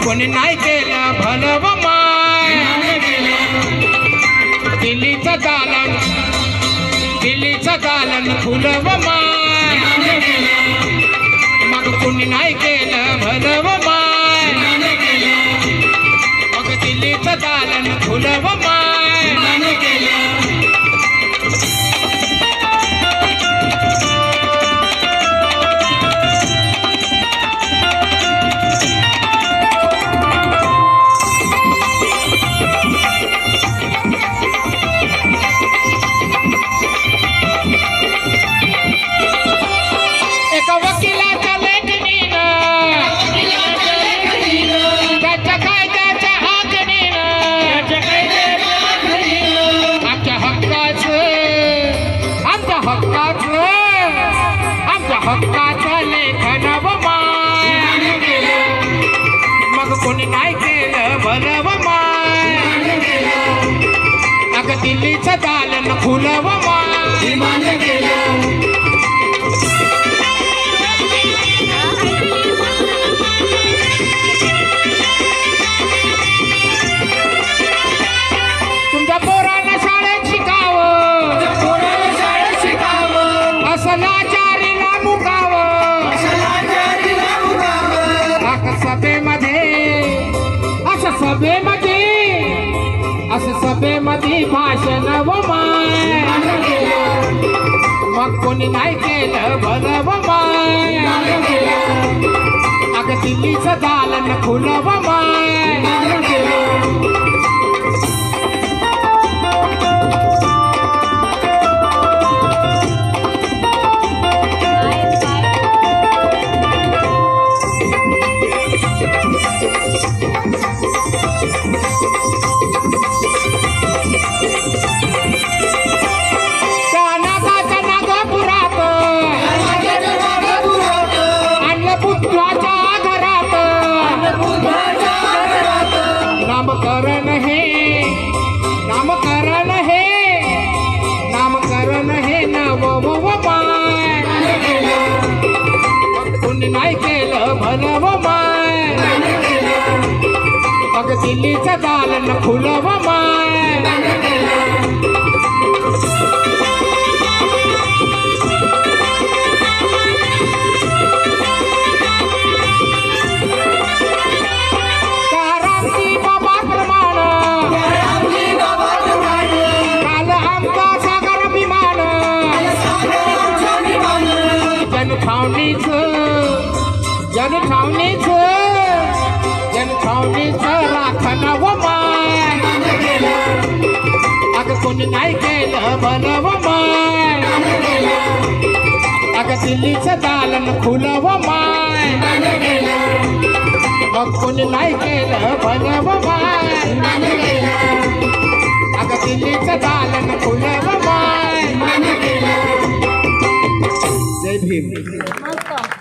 कोणी नाही केलं भलं व माय दिल्लीचं दालन फुलं व माय मग कोणी नाही केलं भलं व माय मग दिल्लीचं दालन फुलं व माय हक्काचं लेखन व माय मग कोणी नाही केलं भलं व माय अगं दिल्लीचं दालन फुलं व माय तुमच्या पोरांना शाळेत शिकावं असं लाचारीला मुकावं सभेमध्ये भाषण व माय मग कोणी नाही केलं भलं व माय अगं दिल्लीचं दालन फुलं व माय नामकरण हे नव व माय कोणी नाही केलं भलं व माय अग दिल्लीचं दालन फुलं व माय जनठावणीचं राखण व माय अगं कोणी नाही केलं भलं व माय अगं दिल्लीचं दालन फुलं व माय मग कोणी नाही केलं भलं व माय अगं दिल्लीचं दालन फुलं व माय. जय भीम.